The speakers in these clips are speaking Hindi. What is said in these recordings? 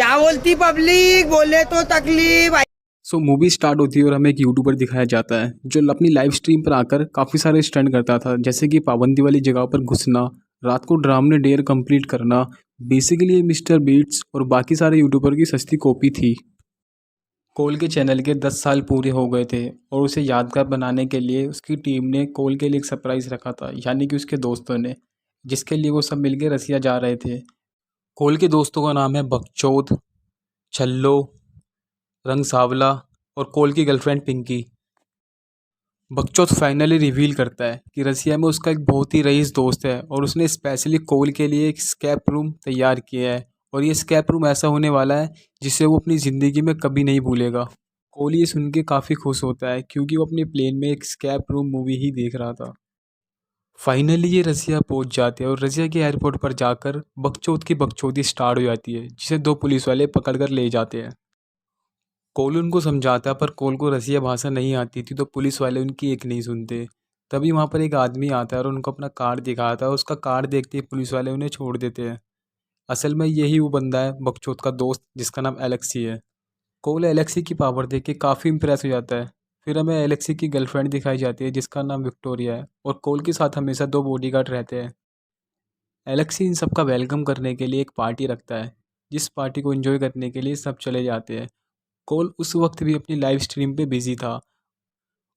क्या बोलती पब्लिक, बोले तो तकलीफ। मूवी स्टार्ट होती है और हमें एक यूट्यूबर दिखाया जाता है जो अपनी लाइव स्ट्रीम पर आकर काफ़ी सारे स्टंट करता था, जैसे कि पाबंदी वाली जगह पर घुसना, रात को डरावने डेयर कंप्लीट करना। बेसिकली ये मिस्टर बीट्स और बाकी सारे यूट्यूबर की सस्ती कॉपी थी। कोल के चैनल के 10 साल पूरे हो गए थे और उसे यादगार बनाने के लिए उसकी टीम ने कोल के लिए एक सरप्राइज़ रखा था, यानी कि उसके दोस्तों ने, जिसके लिए वो सब मिलकर रसिया जा रहे थे। कोल के दोस्तों का नाम है बकचोद, छल्लो, रंग सावला और कोल की गर्लफ्रेंड पिंकी। बकचोद फाइनली रिवील करता है कि रसिया में उसका एक बहुत ही रईस दोस्त है और उसने स्पेशली कोल के लिए एक स्केप रूम तैयार किया है, और ये स्केप रूम ऐसा होने वाला है जिसे वो अपनी ज़िंदगी में कभी नहीं भूलेगा। कोल ये सुन के काफ़ी खुश होता है क्योंकि वो अपने प्लेन में एक स्केप रूम मूवी ही देख रहा था। फाइनली ये रसिया पहुंच जाते हैं और रसिया के एयरपोर्ट पर जाकर बकचोद की बकचोदी स्टार्ट हो जाती है, जिसे 2 पुलिस वाले पकड़ कर ले जाते हैं। कोल उनको समझाता पर कोल को रसिया भाषा नहीं आती थी, तो पुलिस वाले उनकी एक नहीं सुनते। तभी वहाँ पर एक आदमी आता है और उनको अपना कार्ड दिखाता है, और उसका कार्ड देखते ही पुलिस वाले उन्हें छोड़ देते हैं। असल में यही वो बंदा है बकचोद का दोस्त, जिसका नाम एलेक्सी है। कोल एलेक्सी की पावर देख के काफ़ी इंप्रेस हो जाता है। फिर हमें एलेक्सी की गर्लफ्रेंड दिखाई जाती है जिसका नाम विक्टोरिया है, और कोल के साथ हमेशा 2 बॉडीगार्ड रहते हैं। एलेक्सी इन सबका वेलकम करने के लिए एक पार्टी रखता है, जिस पार्टी को एंजॉय करने के लिए सब चले जाते हैं। कोल उस वक्त भी अपनी लाइव स्ट्रीम पे बिजी था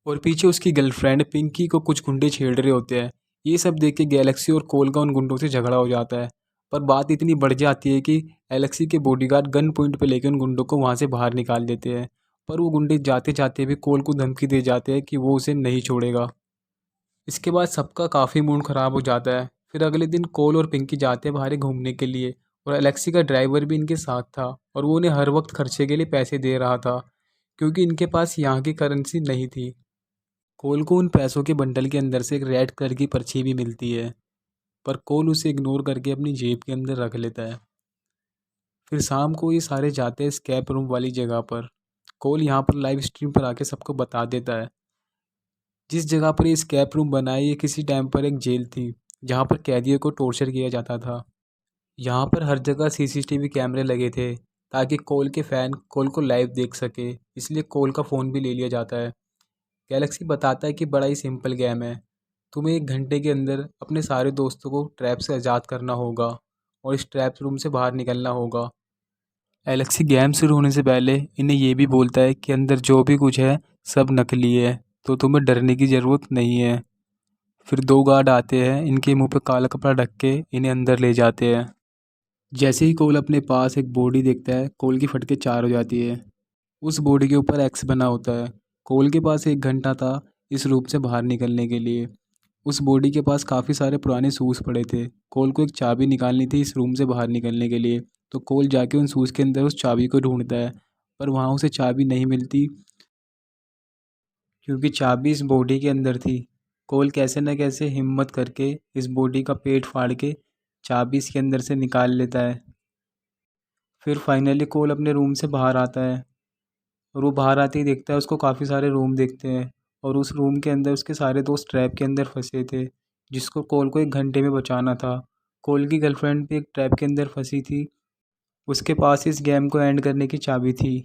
और पीछे उसकी गर्लफ्रेंड पिंकी को कुछ गुंडे छेड़ रहे होते हैं। ये सब देख के गैलेक्सी और कोल का उन गुंडों से झगड़ा हो जाता है, पर बात इतनी बढ़ जाती है कि एलेक्सी के बॉडीगार्ड गन पॉइंट पे लेकर उन गुंडों को वहाँ से बाहर निकाल देते हैं। पर वो गुंडे जाते जाते भी कोल को धमकी दे जाते हैं कि वो उसे नहीं छोड़ेगा। इसके बाद सबका काफ़ी मूड ख़राब हो जाता है। फिर अगले दिन कोल और पिंकी जाते हैं बाहर घूमने के लिए, और एलेक्सी का ड्राइवर भी इनके साथ था, और वो उन्हें हर वक्त खर्चे के लिए पैसे दे रहा था क्योंकि इनके पास यहाँ की करेंसी नहीं थी। कोल को उन पैसों के बंडल के अंदर से एक रेड कलर की पर्ची भी मिलती है, पर कोल उसे इग्नोर करके अपनी जेब के अंदर रख लेता है। फिर शाम को ये सारे जाते हैं स्कैप रूम वाली जगह पर। कोल यहाँ पर लाइव स्ट्रीम पर आके सबको बता देता है जिस जगह पर ये स्कैप रूम बना है, ये किसी टाइम पर एक जेल थी जहाँ पर कैदियों को टॉर्चर किया जाता था। यहाँ पर हर जगह सीसीटीवी कैमरे लगे थे ताकि कोल के फ़ैन कोल को लाइव देख सके, इसलिए कोल का फ़ोन भी ले लिया जाता है। गैलेक्सी बताता है कि बड़ा ही सिंपल गेम है, तुम्हें 1 घंटे के अंदर अपने सारे दोस्तों को ट्रैप से आज़ाद करना होगा और इस ट्रैप रूम से बाहर निकलना होगा। एलेक्सी गेम शुरू होने से पहले इन्हें ये भी बोलता है कि अंदर जो भी कुछ है सब नकली है, तो तुम्हें डरने की ज़रूरत नहीं है। फिर 2 गार्ड आते हैं, इनके मुंह पे काला कपड़ा ढक के इन्हें अंदर ले जाते हैं। जैसे ही कोल अपने पास एक बॉडी देखता है, कोल की फटके 4 हो जाती है। उस बॉडी के ऊपर एक्स बना होता है। कोल के पास 1 घंटा था इस रूप से बाहर निकलने के लिए। उस बॉडी के पास काफ़ी सारे पुराने शूज़ पड़े थे। कोल को एक चाबी निकालनी थी इस रूम से बाहर निकलने के लिए, तो कोल जाके उन शूज़ के अंदर उस चाबी को ढूंढता है, पर वहाँ उसे चाबी नहीं मिलती क्योंकि चाबी इस बॉडी के अंदर थी। कोल कैसे न कैसे हिम्मत करके इस बॉडी का पेट फाड़ के चाबी इसके अंदर से निकाल लेता है। फिर फाइनली कोल अपने रूम से बाहर आता है, और वो बाहर आते ही देखता है उसको काफ़ी सारे रूम देखते हैं, और उस रूम के अंदर उसके सारे दोस्त ट्रैप के अंदर फंसे थे जिसको कोल को 1 घंटे में बचाना था। कोल की गर्लफ्रेंड भी एक ट्रैप के अंदर फंसी थी, उसके पास इस गेम को एंड करने की चाबी थी,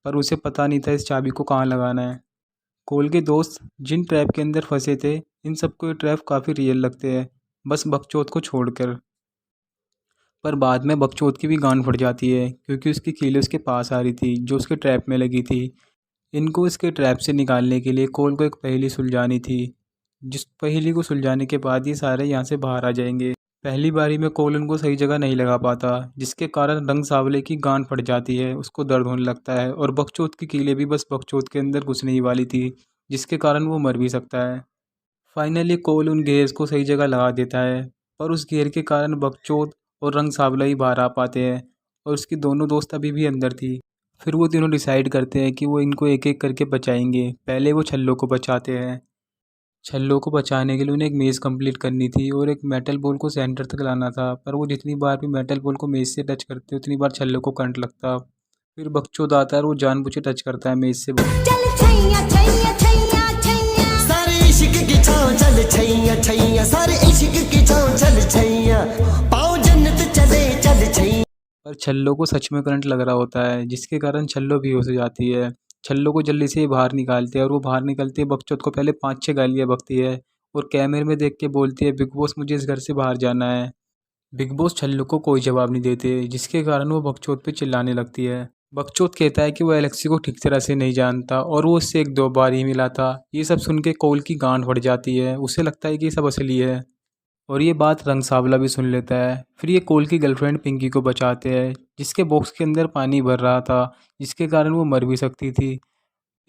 पर उसे पता नहीं था इस चाबी को कहाँ लगाना है। कोल के दोस्त जिन ट्रैप के अंदर फंसे थे, इन सबको ये ट्रैप काफ़ी रियल लगते हैं, बस बकचोद को छोड़कर। पर बाद में बकचोद की भी गांड फट जाती है क्योंकि उसकी कीलें उसके पास आ रही थी जो उसके ट्रैप में लगी थी। इनको इसके ट्रैप से निकालने के लिए कोल को एक पहेली सुलझानी थी, जिस पहेली को सुलझाने के बाद ये सारे यहाँ से बाहर आ जाएंगे। पहली बारी में कोल उनको सही जगह नहीं लगा पाता, जिसके कारण रंग सावले की गांड फट जाती है, उसको दर्द होने लगता है, और बकचोद की कीलें भी बस बकचोद के अंदर घुसने ही वाली थी, जिसके कारण वो मर भी सकता है। फाइनली कोल उन गेयर्स को सही जगह लगा देता है, पर उस गेयर के कारण बकचोद और रंग सावला ही बाहर आ पाते हैं, और उसकी दोनों दोस्त अभी भी अंदर थी। फिर वो तीनों डिसाइड करते हैं कि वो इनको एक एक करके बचाएंगे। पहले वो छल्लो को बचाते हैं। छल्लो को बचाने के लिए उन्हें एक मेज़ कंप्लीट करनी थी और एक मेटल बॉल को सेंटर तक लाना था, पर वो जितनी बार भी मेटल बॉल को मेज़ से टच करते उतनी बार छल्लो को करंट लगता। फिर बकचोद आता है और वो जानबूझ के टच करता है मेज़ से। चल छैया छैया छैया छैया सारे इश्क की छाँव चल छैया छैया सारे इश्क की छाँव चल छैया पाँव जन्नत चले चल छैया। पर छल्लो को सच में करंट लग रहा होता है, जिसके कारण छल्लो बेहोश हो जाती है। छल्लो को जल्दी से बाहर निकालते हैं और वो बाहर निकलते ही बकचोद को पहले 5-6 गालियाँ बकती है और कैमरे में देख के बोलती है, बिग बॉस मुझे इस घर से बाहर जाना है। बिग बॉस छल्लू को कोई जवाब नहीं देते, जिसके कारण वो बकचोद पे चिल्लाने लगती है। बकचोद कहता है कि वो एलेक्सी को ठीक तरह से नहीं जानता और वो उससे एक दो बार ही मिला था। ये सब सुन के कोल की गांड फट जाती है, उसे लगता है कि ये सब असली है और ये बात रंग सावला भी सुन लेता है। फिर ये कोल की गर्लफ्रेंड पिंकी को बचाते हैं, जिसके बॉक्स के अंदर पानी भर रहा था, जिसके कारण वो मर भी सकती थी।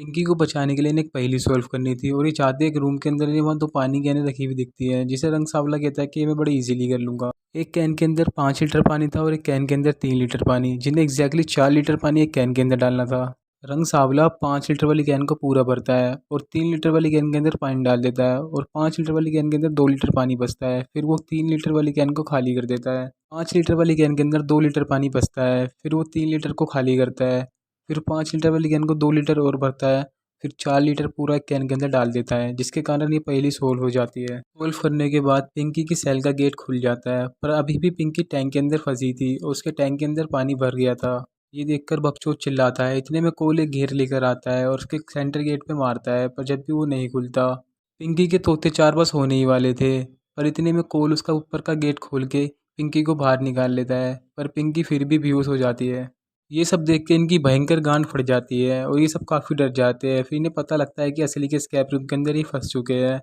पिंकी को बचाने के लिए इन्हें एक पहेली सॉल्व करनी थी और ये चाहते हैं एक रूम के अंदर इन्हें वहाँ 2 पानी कैनें रखी हुई दिखती है, जिसे रंग सावला कहता है कि ये मैं बड़े इजीली कर लूँगा। एक कैन के अंदर 5 लीटर पानी था और एक कैन के अंदर 3 लीटर पानी, जिन्हें एग्जैक्टली 4 लीटर पानी एक कैन के अंदर डालना था। रंग सावला 5 लीटर वाली कैन को पूरा भरता है और 3 लीटर वाली कैन के अंदर पानी डाल देता है और 5 लीटर वाली कैन के अंदर 2 लीटर पानी बचता है। फिर वो 3 लीटर वाली कैन को खाली कर देता है। 5 लीटर वाली कैन के अंदर 2 लीटर पानी बचता है, फिर वो 3 लीटर को खाली करता है। फिर 5 लीटर वाली कैन को 2 लीटर और भरता है, फिर 4 लीटर पूरा एक कैन के अंदर डाल देता है, जिसके कारण ये पहेली सोल्व हो जाती है। सोल्व करने के बाद पिंकी की सेल का गेट खुल जाता है, पर अभी भी पिंकी टैंक के अंदर फंसी थी और उसके टैंक के अंदर पानी भर गया था। ये देखकर बकचोद चिल्लाता है। इतने में कोल एक घेर लेकर आता है और उसके सेंटर गेट पे मारता है, पर जब भी वो नहीं खुलता। पिंकी के तोते 4 बस होने ही वाले थे, पर इतने में कोल उसका ऊपर का गेट खोल के पिंकी को बाहर निकाल लेता है, पर पिंकी फिर भी बेहोश हो जाती है। ये सब देख के इनकी भयंकर गांड फट जाती है और ये सब काफ़ी डर जाते हैं। फिर इन्हें पता लगता है कि असली के स्कैप रूम के अंदर ही फंस चुके हैं।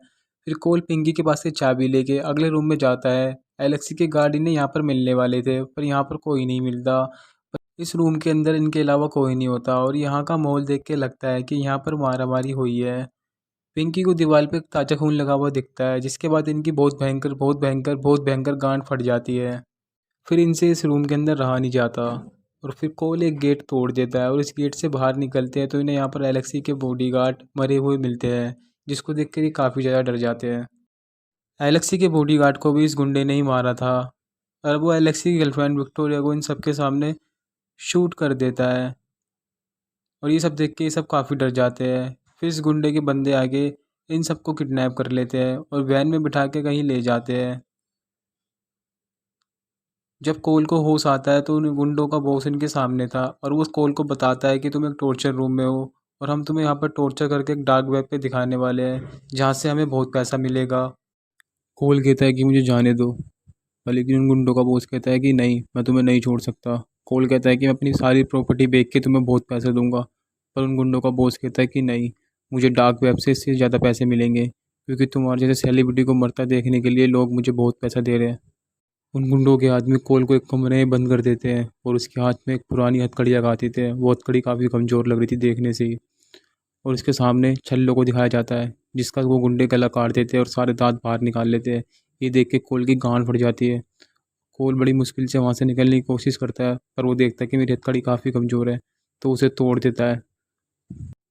फिर कोल पिंकी के पास से चाबी लेके अगले रूम में जाता है। एलेक्सी के गार्ड इन्हें यहाँ पर मिलने वाले थे, पर यहाँ पर कोई नहीं मिलता। इस रूम के अंदर इनके अलावा कोई नहीं होता और यहाँ का माहौल देख के लगता है कि यहाँ पर मारामारी हुई है। पिंकी को दीवार पे एक ताज़ा खून लगा हुआ दिखता है, जिसके बाद इनकी बहुत भयंकर गांड फट जाती है। फिर इनसे इस रूम के अंदर रहा नहीं जाता और फिर कोल एक गेट तोड़ देता है और इस गेट से बाहर निकलते हैं तो इन्हें यहाँ पर एलेक्सी के बॉडीगार्ड मरे हुए मिलते हैं, जिसको देखकर ये काफ़ी ज़्यादा डर जाते हैं। एलेक्सी के बॉडीगार्ड को भी इस गुंडे ने ही मारा था और वो एलेक्सी की गर्लफ्रेंड विक्टोरिया को इन सबके सामने शूट कर देता है और ये सब देख के ये सब काफ़ी डर जाते हैं। फिर इस गुंडे के बंदे आगे इन सबको किडनैप कर लेते हैं और वैन में बिठा के कहीं ले जाते हैं। जब कोल को होश आता है तो उन गुंडों का बॉस इनके सामने था और वो उस कोल को बताता है कि तुम एक टॉर्चर रूम में हो और हम तुम्हें यहाँ पर टॉर्चर करके एक डार्क वेब पे दिखाने वाले हैं, जहाँ से हमें बहुत पैसा मिलेगा। कोल कहता है कि मुझे जाने दो, पर लेकिन उन गुंडों का बॉस कहता है कि नहीं, मैं तुम्हें नहीं छोड़ सकता। कोल कहता है कि मैं अपनी सारी प्रॉपर्टी बेच के तुम्हें बहुत पैसे दूंगा, पर उन गुंडों का बॉस कहता है कि नहीं, मुझे डार्क वेब से इससे ज़्यादा पैसे मिलेंगे, क्योंकि तुम्हारे जैसे सेलिब्रिटी को मरता देखने के लिए लोग मुझे बहुत पैसा दे रहे हैं। उन गुंडों के आदमी कोल को एक कमरे में बंद कर देते हैं और उसके हाथ में एक पुरानी हथकड़ी लगाते थे। वो हथकड़ी काफ़ी कमज़ोर लग रही थी देखने से ही, और उसके सामने छल्लो को दिखाया जाता है, जिसका वो गुंडे गला काट देते हैं और सारे दांत बाहर निकाल लेते हैं। ये देख के कोल की गांड फट जाती है। कोल बड़ी मुश्किल से वहाँ से निकलने की कोशिश करता है, पर वो देखता है कि मेरी हथकड़ी काफ़ी कमज़ोर है, तो उसे तोड़ देता है।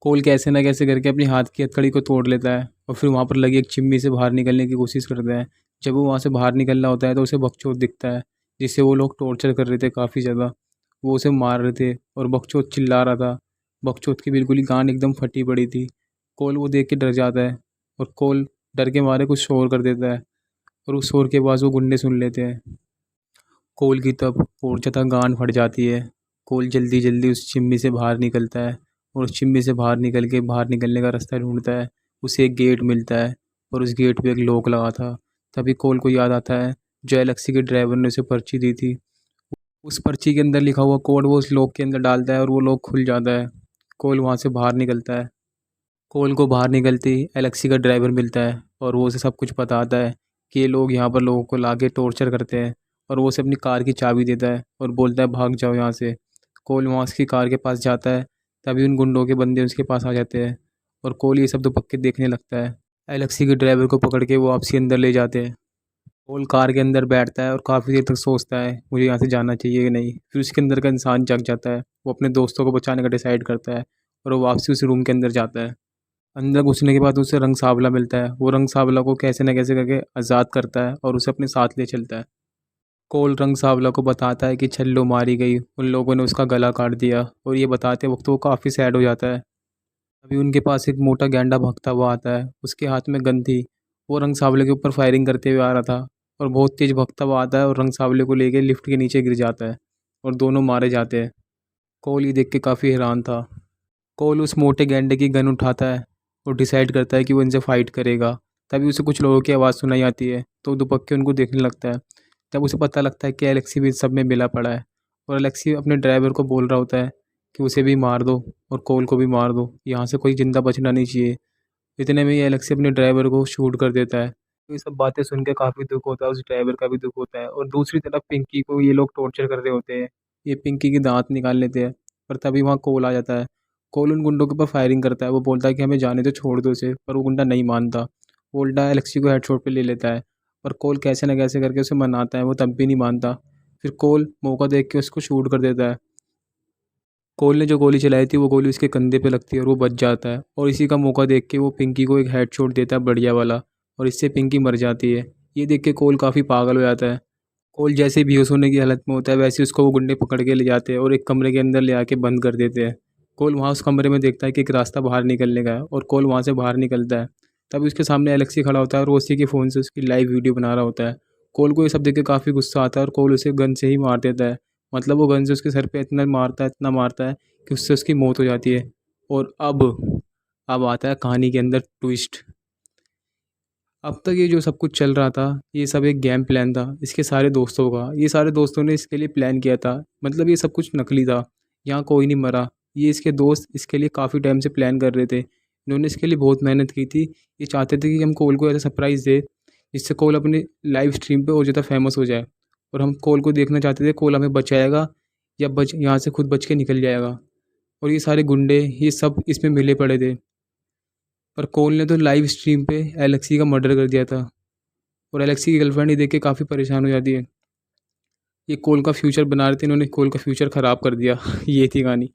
कोल कैसे ना कैसे करके अपनी हाथ की हथकड़ी को तोड़ लेता है और फिर वहाँ पर लगी एक चिमनी से बाहर निकलने की कोशिश करता है। जब वो वहाँ से बाहर निकलना होता है तो उसे बकचोद दिखता है, जिससे वो लोग टॉर्चर कर रहे थे काफ़ी ज़्यादा। वो उसे मार रहे थे और बकचोद चिल्ला रहा था। बकचोद की बिल्कुल ही गांड एकदम फटी पड़ी थी। कोल वो देख के डर जाता है और कोल डर के मारे कुछ शोर कर देता है और उस शोर के बाद वो गुंडे सुन लेते हैं। कोल की तब और ज़्यादा गांड फट जाती है। कोल जल्दी जल्दी उस चिमनी से बाहर निकलता है और उस चिमनी से बाहर निकल के बाहर निकलने का रास्ता ढूंढता है। उसे एक गेट मिलता है और उस गेट पे एक लॉक लगा था। तभी कोल को याद आता है जो एलेक्सी के ड्राइवर ने उसे पर्ची दी थी। उस पर्ची के अंदर लिखा हुआ कोड वो उस लॉक के अंदर डालता है और वो लॉक खुल जाता है। कोल वहाँ से बाहर निकलता है। कोल को बाहर निकलते ही एलेक्सी का ड्राइवर मिलता है और वो उसे सब कुछ बताता है कि ये लोग यहाँ पर लोगों को लाके टॉर्चर करते हैं, और वो उसे अपनी कार की चाबी देता है और बोलता है भाग जाओ यहाँ से। कोल वहाँ उसकी कार के पास जाता है, तभी उन गुंडों के बंदे उसके पास आ जाते हैं और कोल ये सब तो पक्के देखने लगता है। एलेक्सी के ड्राइवर को पकड़ के वो वापसी अंदर ले जाते हैं। कोल कार के अंदर बैठता है और काफ़ी देर तक सोचता है मुझे यहाँ से जाना चाहिए कि नहीं। फिर उसके अंदर का इंसान जग जाता है। वो अपने दोस्तों को बचाने का डिसाइड करता है और वो वापसी उस रूम के अंदर जाता है। अंदर घुसने के बाद उसे रंग सावला मिलता है। वो रंग सावला को कैसे न कैसे करके आज़ाद करता है और उसे अपने साथ ले चलता है। कोल रंग सावला को बताता है कि छल्लो मारी गई, उन लोगों ने उसका गला काट दिया, और ये बताते वक्त वो काफ़ी सैड हो जाता है। अभी उनके पास एक मोटा गैंडा भागता हुआ आता है। उसके हाथ में गन थी। वो रंग सावले के ऊपर फायरिंग करते हुए आ रहा था और बहुत तेज़ भागता हुआ आता है और रंग सावले को लेके लिफ्ट के नीचे गिर जाता है और दोनों मारे जाते हैं। कोल ये देख के काफ़ी हैरान था। कोल उस मोटे गैंडे की गन उठाता है और डिसाइड करता है कि वो इनसे फाइट करेगा। तभी उसे कुछ लोगों की आवाज़ सुनाई आती है, तो वो दुबक के उनको देखने लगता है। तब उसे पता लगता है कि एलेक्सी भी इस सब में मिला पड़ा है और एलेक्सी अपने ड्राइवर को बोल रहा होता है कि उसे भी मार दो और कोल को भी मार दो, यहाँ से कोई ज़िंदा बचना नहीं चाहिए। इतने में ही एलेक्सी अपने ड्राइवर को शूट कर देता है। तो ये सब बातें सुन के काफ़ी दुःख होता है, उस ड्राइवर का भी दुःख होता है और दूसरी तरफ पिंकी को ये लोग टॉर्चर कर रहे होते हैं। ये पिंकी के दाँत निकाल लेते हैं, पर तभी वहाँ कोल आ जाता है। कोल उन गुंडों के ऊपर फायरिंग करता है। वो बोलता है कि हमें जाने दो, छोड़ दो उसे, पर वो गुंडा नहीं मानता। वो उल्टा एलेक्सी को हेडशॉट पे ले लेता है, पर कोल कैसे न कैसे करके उसे मनाता है, वो तब भी नहीं मानता। फिर कोल मौका देख के उसको शूट कर देता है। कोल ने जो गोली चलाई थी वो गोली उसके कंधे पे लगती है और वो बच जाता है और इसी का मौका देख के वो पिंकी को एक हेडशॉट देता है बढ़िया वाला, और इससे पिंकी मर जाती है। ये देख के कोल काफ़ी पागल हो जाता है। कोल जैसे ही बेहोश होने की हालत में होता है, वैसे उसको वो गुंडे पकड़ के ले जाते हैं और एक कमरे के अंदर ले आके बंद कर देते हैं। कोल वहाँ उस कमरे में देखता है कि एक रास्ता बाहर निकलने का है और कोल वहाँ से बाहर निकलता है। तभी उसके सामने एलेक्सी खड़ा होता है और वो उसी के फ़ोन से उसकी लाइव वीडियो बना रहा होता है। कोल को ये सब देख के काफ़ी गुस्सा आता है और कोल उसे गन से ही मार देता है। मतलब वो गन से उसके सर पे इतना मारता है कि उससे उसकी मौत हो जाती है। और अब आता है कहानी के अंदर ट्विस्ट। अब तक ये जो सब कुछ चल रहा था, ये सब एक गेम प्लान था इसके सारे दोस्तों का। ये सारे दोस्तों ने इसके लिए प्लान किया था, मतलब ये सब कुछ नकली था। यहाँ कोई नहीं मरा। ये इसके दोस्त इसके लिए काफ़ी टाइम से प्लान कर रहे थे। इन्होंने इसके लिए बहुत मेहनत की थी। ये चाहते थे कि हम कोल को ऐसा सरप्राइज़ दे जिससे कोल अपने लाइव स्ट्रीम पे और ज़्यादा फेमस हो जाए, और हम कोल को देखना चाहते थे कोल हमें बचाएगा या बच यहाँ से खुद बच के निकल जाएगा। और ये सारे गुंडे ये सब इसमें मिले पड़े थे, पर कोल ने तो लाइव स्ट्रीम पे एलेक्सी का मर्डर कर दिया था। और एलेक्सी की गर्लफ्रेंड ये देख के काफ़ी परेशान हो जाती है। ये कोल का फ्यूचर बना रहे थे, इन्होंने कोल का फ्यूचर ख़राब कर दिया। ये थी कहानी।